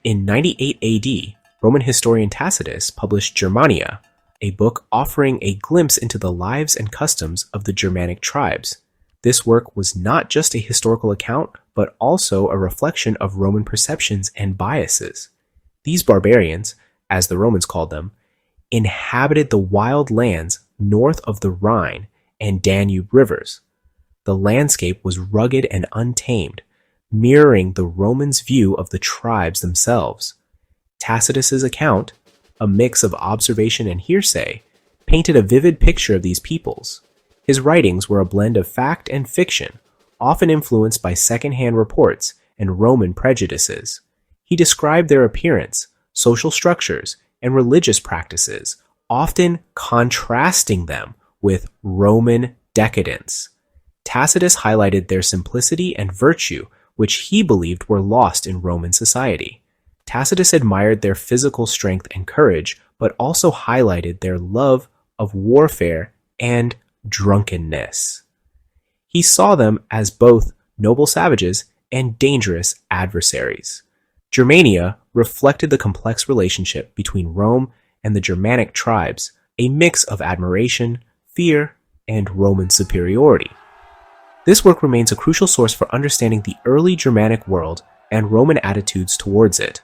In 98 AD, Roman historian Tacitus published Germania, a book offering a glimpse into the lives and customs of the Germanic tribes. This work was not just a historical account, but also a reflection of Roman perceptions and biases. These barbarians, as the Romans called them, inhabited the wild lands north of the Rhine and Danube rivers. The landscape was rugged and untamed, mirroring the Romans' view of the tribes themselves. Tacitus's account, a mix of observation and hearsay, painted a vivid picture of these peoples. His writings were a blend of fact and fiction, often influenced by second-hand reports and Roman prejudices. He described their appearance, social structures, and religious practices, often contrasting them with Roman decadence. Tacitus highlighted their simplicity and virtue, which he believed were lost in Roman society. Tacitus admired their physical strength and courage, but also highlighted their love of warfare and drunkenness. He saw them as both noble savages and dangerous adversaries. Germania reflected the complex relationship between Rome and the Germanic tribes, a mix of admiration, fear, and Roman superiority. This work remains a crucial source for understanding the early Germanic world and Roman attitudes towards it.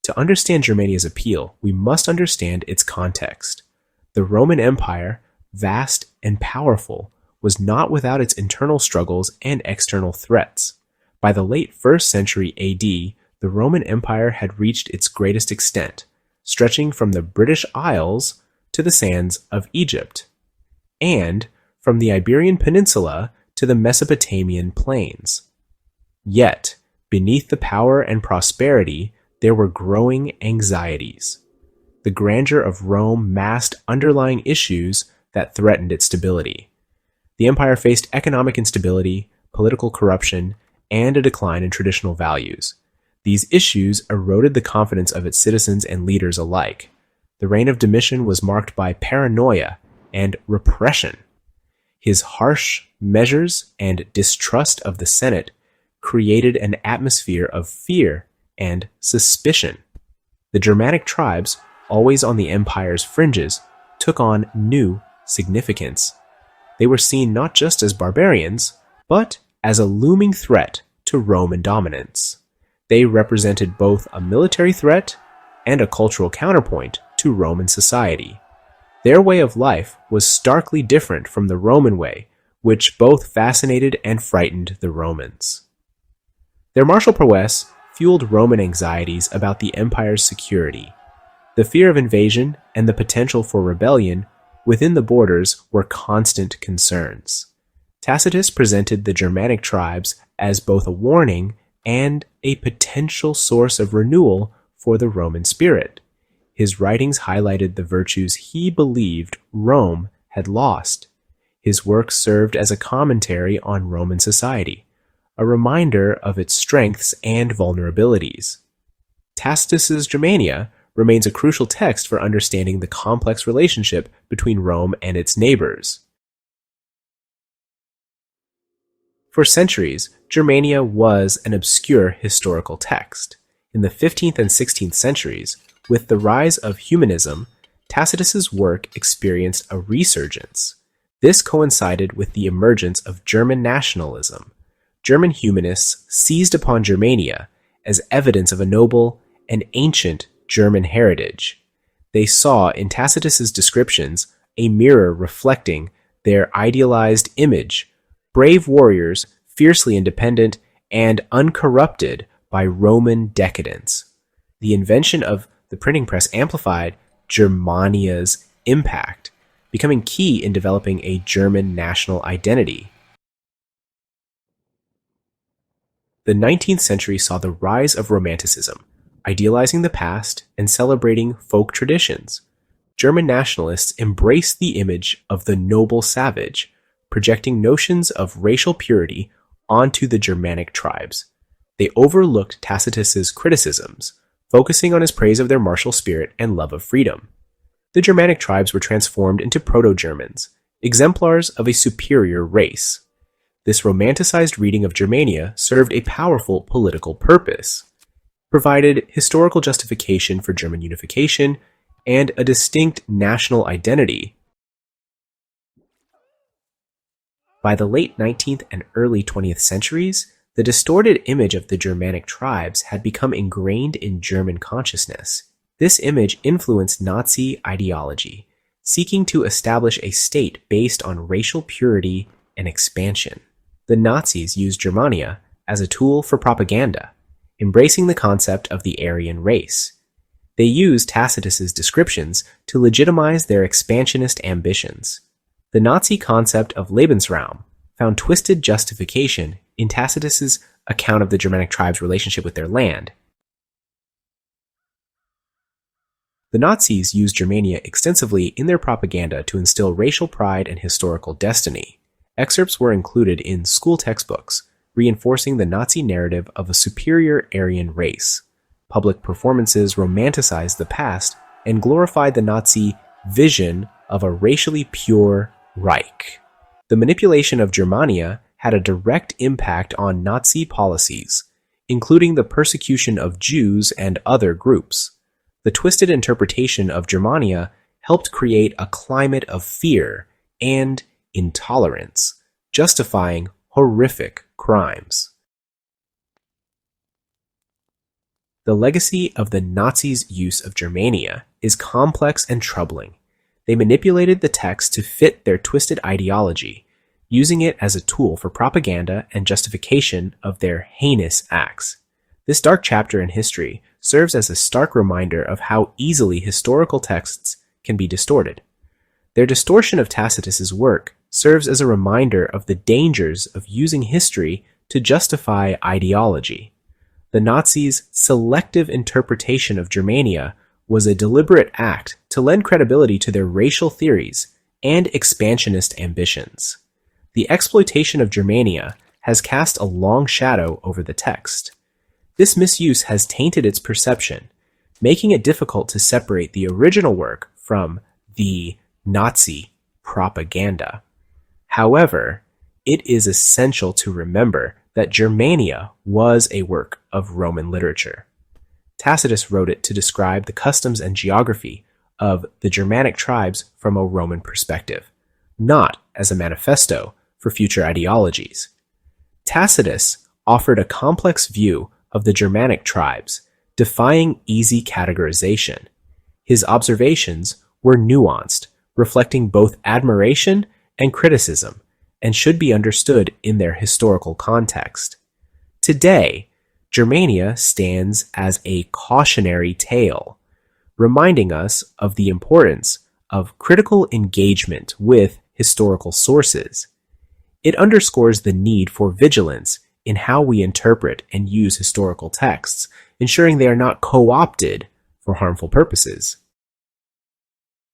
To understand Germania's appeal, we must understand its context. The Roman Empire, vast and powerful, was not without its internal struggles and external threats. By the late 1st century AD, the Roman Empire had reached its greatest extent, stretching from the British Isles to the sands of Egypt, and from the Iberian Peninsula to the Mesopotamian plains. Yet, beneath the power and prosperity, there were growing anxieties. The grandeur of Rome masked underlying issues that threatened its stability. The empire faced economic instability, political corruption, and a decline in traditional values. These issues eroded the confidence of its citizens and leaders alike. The reign of Domitian was marked by paranoia and repression. His harsh measures and distrust of the Senate created an atmosphere of fear and suspicion. The Germanic tribes, always on the empire's fringes, took on new significance. They were seen not just as barbarians, but as a looming threat to Roman dominance. They represented both a military threat and a cultural counterpoint to Roman society. Their way of life was starkly different from the Roman way, which both fascinated and frightened the Romans. Their martial prowess fueled Roman anxieties about the empire's security. The fear of invasion and the potential for rebellion within the borders were constant concerns. Tacitus presented the Germanic tribes as both a warning and a potential source of renewal for the Roman spirit. His writings highlighted the virtues he believed Rome had lost. His work served as a commentary on Roman society, a reminder of its strengths and vulnerabilities. Tacitus's Germania remains a crucial text for understanding the complex relationship between Rome and its neighbors. For centuries, Germania was an obscure historical text. In the 15th and 16th centuries, with the rise of humanism, Tacitus's work experienced a resurgence. This coincided with the emergence of German nationalism. German humanists seized upon Germania as evidence of a noble and ancient German heritage. They saw in Tacitus's descriptions a mirror reflecting their idealized image, brave warriors, fiercely independent, and uncorrupted by Roman decadence. The invention of the printing press amplified Germania's impact, becoming key in developing a German national identity. The 19th century saw the rise of Romanticism, idealizing the past and celebrating folk traditions. German nationalists embraced the image of the noble savage, projecting notions of racial purity onto the Germanic tribes. They overlooked Tacitus's criticisms, focusing on his praise of their martial spirit and love of freedom. The Germanic tribes were transformed into Proto-Germans, exemplars of a superior race. This romanticized reading of Germania served a powerful political purpose, provided historical justification for German unification, and a distinct national identity. By the late 19th and early 20th centuries, the distorted image of the Germanic tribes had become ingrained in German consciousness. This image influenced Nazi ideology, seeking to establish a state based on racial purity and expansion. The Nazis used Germania as a tool for propaganda, embracing the concept of the Aryan race. They used Tacitus's descriptions to legitimize their expansionist ambitions. The Nazi concept of Lebensraum found twisted justification in Tacitus's account of the Germanic tribes' relationship with their land. The Nazis used Germania extensively in their propaganda to instill racial pride and historical destiny. Excerpts were included in school textbooks, reinforcing the Nazi narrative of a superior Aryan race. Public performances romanticized the past and glorified the Nazi vision of a racially pure Reich. The manipulation of Germania had a direct impact on Nazi policies, including the persecution of Jews and other groups. The twisted interpretation of Germania helped create a climate of fear and intolerance, justifying horrific crimes. The legacy of the Nazis' use of Germania is complex and troubling. They manipulated the text to fit their twisted ideology, using it as a tool for propaganda and justification of their heinous acts. This dark chapter in history serves as a stark reminder of how easily historical texts can be distorted. Their distortion of Tacitus's work serves as a reminder of the dangers of using history to justify ideology. The Nazis' selective interpretation of Germania was a deliberate act to lend credibility to their racial theories and expansionist ambitions. The exploitation of Germania has cast a long shadow over the text. This misuse has tainted its perception, making it difficult to separate the original work from the Nazi propaganda. However, it is essential to remember that Germania was a work of Roman literature. Tacitus wrote it to describe the customs and geography of the Germanic tribes from a Roman perspective, not as a manifesto for future ideologies. Tacitus offered a complex view of the Germanic tribes, defying easy categorization. His observations were nuanced, reflecting both admiration and criticism, and should be understood in their historical context. Today, Germania stands as a cautionary tale, reminding us of the importance of critical engagement with historical sources. It underscores the need for vigilance in how we interpret and use historical texts, ensuring they are not co-opted for harmful purposes.